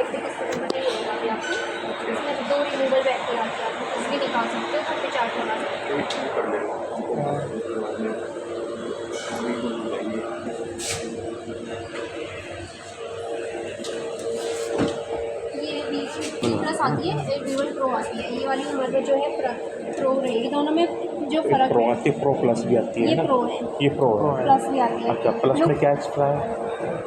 Fabric इसके ऊपर नहीं होगा अभी आपको। इसमें 2 रिमूवल बैटरी आती है, आप कुछ भी निकाल सकते हो, घर पे चार्ज लगा सकते हो। ये बीच प्लस आती है, एक वीवल प्रो आती है। ये वाली हमारे जो है प्रो रहेगी, दोनों में जो फ़र्क प्रो है। आती है, प्रो प्लस भी आती है ये ना? प्रो है, ये प्रो है। प्लस भी आती है। अच्छा, प्लस में क्या एक्स्ट्रा है?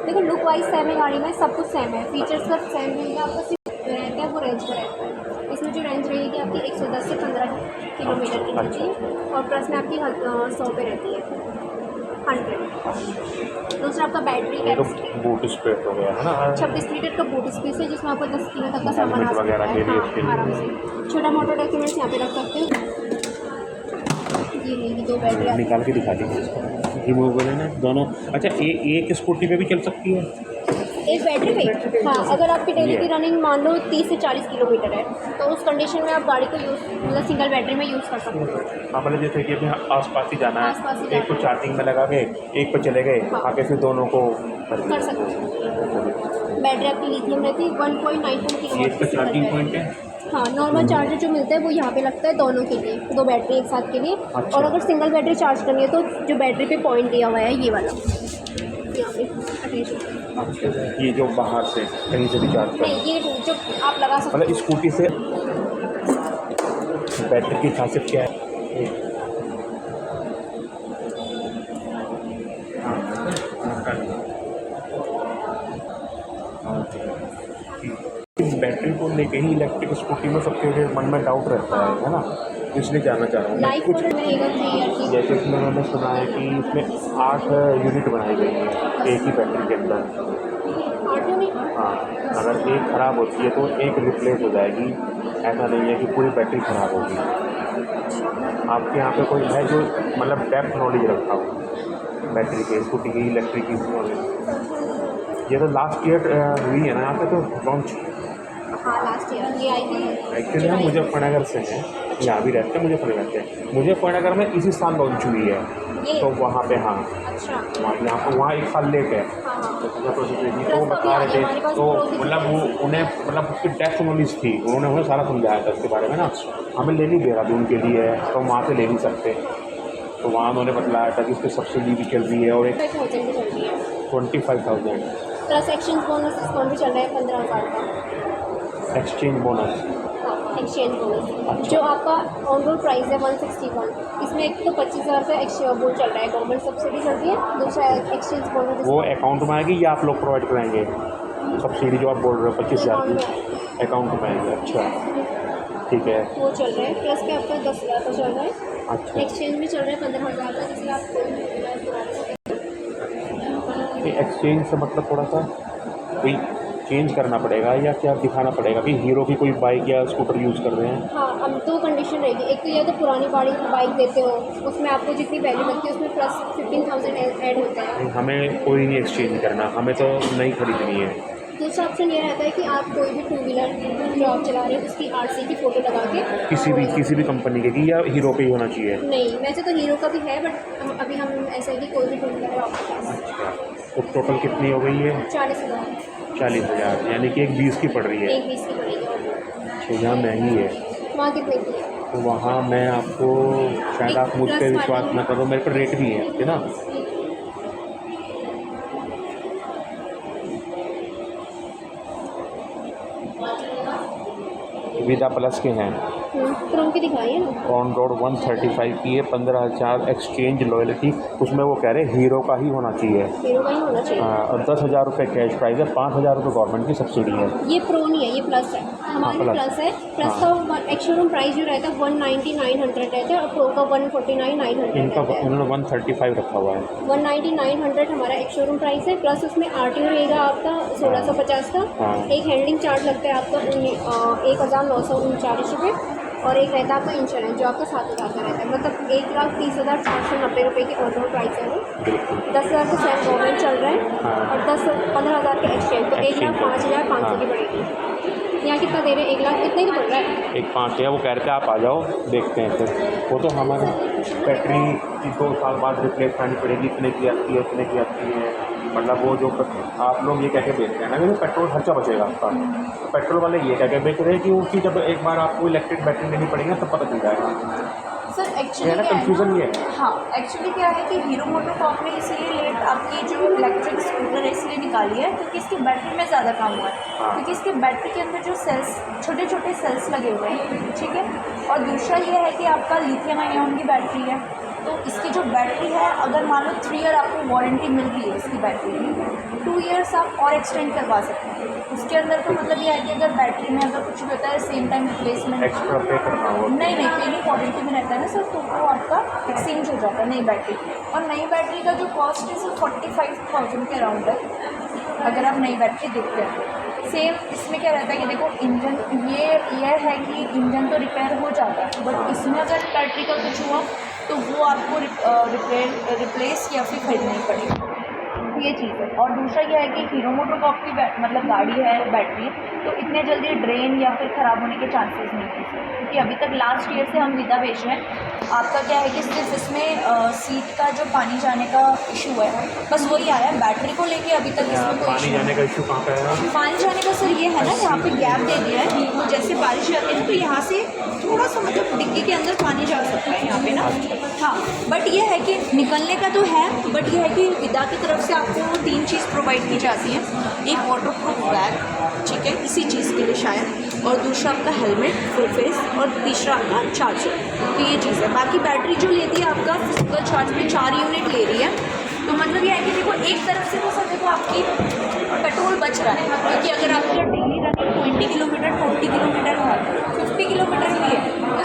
देखो लुक वाइज सेम है गाड़ी में, सब कुछ सेम है, फीचर्स का सेम रहेगा, आपका सिर्फ रहता है वो रेंज का रहता है। इसमें जो रेंज रहेगी आपकी 110 से 15 किलोमीटर की रहती है, और प्लस में आपकी 100 पे रहती है, 100। दूसरा आपका बैटरी ये तो कैपेसिटी बूट स्पेस हो गया है ना? 26 लीटर का बूट स्पेस है, जिसमें आपको 10 किलो तक का सामान आ हेलमेट सकता वगैरह है। के लिए हाँ, इसके लिए। आराम से छोटा मोटा डॉक्यूमेंट्स यहाँ पे रख सकते हो। ये रहेगी 2 बैटरी आपकी। निकाल के दिखा दीजिए इसको। रिमूवेबल है ना दोनों? अच्छा, एक स्कूटी पे भी चल सकती है? एक बैटरी पे, हाँ, अगर आपकी डेली की रनिंग मान लो 30 से 40 किलोमीटर है, तो उस कंडीशन में आप गाड़ी को यूज़ मतलब सिंगल बैटरी में यूज़ कर सकते हो। हाँ, मतलब जैसे कि अभी आस-पास ही जाना आस-पास ही है, एक को जाना है। चार्जिंग में लगा के एक पे चले गए, हाँ। आगे फिर दोनों को कर सकते हो। बैटरी आपकी लिथियम रहती है, 1.94 ये किलोवाट इसका की सिंगल चार्जिंग बैटरी। पॉइंट है? हाँ, नॉर्मल चार्जर जो मिलता है वो यहाँ पे लगता है दोनों के लिए, 2 बैटरी एक साथ के लिए। अच्छा। और अगर सिंगल बैटरी चार्ज करनी है तो जो बैटरी पे पॉइंट दिया हुआ है ये वाला, यहाँ पे अटैच होता है। अच्छा, ये जो बाहर से कहीं से भी चार्ज कर नहीं, ये जो आप लगा सकते मतलब हो। स्कूटी से बैटरी की खासियत क्या है? इस बैटरी को लेके ही इलेक्ट्रिक स्कूटी में सबके मन में डाउट रहता है ना? इसलिए जानना चाह रहा हूँ मैं लाइफ कुछ। मॉडल रहेगा 3 ईयर की। जैसे इसमें मैंने सुना है कि इसमें 8 यूनिट बनाई गई है एक ही बैटरी के अंदर। 8 यूनिट? हाँ, अगर एक ख़राब होती है तो एक रिप्लेस हो जाएगी, ऐसा नहीं है कि पूरी बैटरी ख़राब होगी। आपके यहाँ पे कोई है जो मतलब डेप्थ नॉलेज रखता हो बैटरी के, स्कूटी की, इलेक्ट्रिक की नॉलेज? ये तो लास्ट ईयर हुई है ना यहाँ पे तो लॉन्च? हाँ, लास्ट ईयर ये आई थी। एक्चुअली हम मुजफ्फरनगर से हैं, यहाँ भी रहते हैं, मुजफ्फरनगर से। मुजफ्फरनगर में इसी साल लॉन्च हुई है, ये तो वहाँ पे हाँ, अच्छा। वहाँ 1 साल लेट है। हाँ, हाँ। तो वो बता रहे थे, तो मतलब वो उन्हें मतलब उसकी डेप्थ नॉलेज थी, उन्होंने हमें सारा समझाया था इसके बारे में ना। हमें ले नहीं दे रहा था उनके लिए, तो हम वहाँ से ले नहीं सकते, तो वहाँ उन्होंने बतलाया था कि इस पर सब्सिडी भी चल रही है और एक 25,000 की चल रही है, 25,000 प्लस एक्सचेंज बोनस डिस्काउंट भी चल रहा है 15,000 का। Exchange bonus. हाँ, एक्सचेंज बोनस अच्छा। जो आपका ऑन रोड प्राइस है 161, इसमें एक तो 25,000 का वो चल रहा है, गवर्नमेंट सब्सिडी चल रही है। दूसरा एक्सचेंज बोनस वो अकाउंट में आएगी या आप लोग प्रोवाइड कराएंगे सब्सिडी जो आप बोल रहे हो 25,000 की? अकाउंट में आएगी, अच्छा ठीक है। वो चल रहा है, प्लस के आपका 10,000 का चल रहा है। अच्छा, एक्सचेंज भी चल रहा है 15,000 का, जिससे आप कोई भी डिवाइस बना सकते ये एक्सचेंज से मतलब थोड़ा सा कोई चेंज करना पड़ेगा या क्या दिखाना पड़ेगा कि हीरो की कोई बाइक या स्कूटर यूज़ कर रहे हैं? हो। हाँ, अब 2 कंडीशन रहेगी, एक तो ये तो पुरानी बाइक देते हो, उसमें आपको जितनी वैल्यू लगती है उसमें प्लस 15,000 ऐड होता है। नहीं, हमें कोई नहीं एक्सचेंज करना, हमें तो नई खरीदनी है। दूसरा ऑप्शन ये रहता है कि आप कोई भी 2 व्हीलर जो आप चला रहे हो उसकी आरसी की फ़ोटो लगा के किसी भी कंपनी के की या हीरो पे ही होना चाहिए? नहीं, वैसे तो हीरो का भी है, बट अभी हम ऐसा है कि कोई भी 2 व्हीलर है आपके पास। अच्छा, तो टोटल कितनी हो गई है? 40,000, 40,000, यानी कि एक 20 की पड़ रही है। एक 20 की पड़ेगी। अच्छा, यहाँ महंगी है। वहाँ कितने की है? तो वहाँ मैं आपको शायद आप मुझ पर विश्वास ना करो, मेरे पर रेट भी है ना? विदा प्लस के हैं, प्रो की दिखाइए ना। ऑन रोड 135 की है, 15,000 एक्सचेंज लॉयल्टी, उसमें वो कह रहे हैं हीरो का ही होना चाहिए। हीरो का ही होना चाहिए। हाँ, और 10,000 रुपये कैश प्राइस है, 5,000 रुपये गवर्नमेंट की सब्सिडी है। ये प्रो नहीं है, ये प्लस है, हमारे प्लस। प्लस है। प्लस का एक्स शोरूम प्राइस जो रहता है 190,900 रहता है, और प्रो का 149,900 इनका रहता है। उन्होंने 135 रखा हुआ है। 190,900 हमारा एक्स शोरूम प्राइस है, प्लस उसमें आरटीओ रहेगा आपका 1650 का। हाँ। एक हैंडलिंग चार्ज लगता है आपका 1,939 रुपये, और एक रहता है आपका इंश्योरेंस जो आपका 7,000 का रहता है, मतलब 1,30,490 रुपये की ऑन रोड प्राइस है वो। 10,000 का सेल्फ गवर्नमेंट चल रहा है, और 15,000 के एक्सचेंज, तो 1,05,500 की पड़ेगी। यहाँ कितना दे रहे हैं? 1 लाख इतने का पड़ रहा है। 1,05,000 है, वो कह रहे थे आप आ जाओ देखते हैं फिर। वो तो हमारे बैटरी 2 साल बाद रिप्लेस करनी पड़ेगी, इतने की आती है, इतने की आती है। मतलब वो जो आप लोग ये कह के बेचते हैं ना कि पेट्रोल खर्चा बचेगा आपका, पेट्रोल वाले ये कह के बेच रहे हैं कि उसकी जब एक बार आपको इलेक्ट्रिक बैटरी लेनी पड़ेगी तब पता चल जाएगा। सर ये एक्चुअली है ना, क्या है कन्फ्यूज़न ना, ये है। हाँ एक्चुअली क्या है कि हीरो मोटोकॉर्प ने इसीलिए लेट आपकी जो इलेक्ट्रिक स्कूटर है इसलिए निकाली है क्योंकि इसकी बैटरी में ज़्यादा काम हुआ है, हाँ। क्योंकि इसके बैटरी के अंदर जो सेल्स छोटे छोटे सेल्स लगे हुए हैं, ठीक है। और दूसरा ये है कि आपका लिथियम आयन की बैटरी है, तो इसकी जो बैटरी है अगर मान लो 3 ईयर आपको वारंटी मिल रही है इसकी बैटरी की, 2 ईयर्स आप और एक्सटेंड करवा सकते हैं। उसके अंदर तो मतलब ये है कि अगर बैटरी में अगर कुछ भी होता है सेम टाइम रिप्लेसमेंट एक्स्ट्रा पे करना होगा। नहीं नहीं पहली वारंटी में रहता है ना सर, तो वो आपका एक्सचेंज हो जाता है नई बैटरी। और नई बैटरी का जो कॉस्ट है सर 45,000 के अराउंड है अगर आप नई बैटरी देखते हैं। सेम इसमें क्या रहता है कि देखो इंजन ये है कि इंजन तो रिपेयर हो जाता है, बट इसमें अगर बैटरी का कुछ हुआ तो वो आपको रिप्लेस या फिर खरीदनी पड़ेगी, ये चीज़ है। और दूसरा ये है कि हीरो मोटोकॉर्प की मतलब गाड़ी है बैटरी, तो इतने जल्दी ड्रेन या फिर ख़राब होने के चांसेस नहीं है, क्योंकि अभी तक लास्ट ईयर से हम विदा बेच रहे हैं। आपका क्या है कि सिर्फ इसमें सीट का जो पानी जाने का इशू है बस वही आया है, बैटरी को लेके अभी तक इसमें कोई पानी issue जाने का इशू कहाँ पे है? पानी जाने का सर ये है ना, यहाँ पे गैप दे दिया है, तो जैसे बारिश आती है ना तो यहाँ से थोड़ा सा मतलब डिग्गी के अंदर पानी जा सकता है यहाँ पे ना। हाँ बट ये है कि निकलने का तो है, बट ये है कि विदा की तरफ से आपको 3 चीज़ प्रोवाइड की जाती हैं। एक वाटरप्रूफ बैग, ठीक है, इसी चीज़ के लिए शायद, और दूसरा आपका हेलमेट फुल फेस, और तीसरा आपका चार्जर। तो ये चीज़ है। बाकी बैटरी जो लेती है आपका फिजिकल चार्ज में 4 यूनिट ले रही है, तो मतलब ये है कि देखो एक तरफ से तो सर देखो आपकी पेट्रोल बच रहा है, क्योंकि अगर आपका daily running 20 kilometre 40 kilometre 50 kilometre भी है तो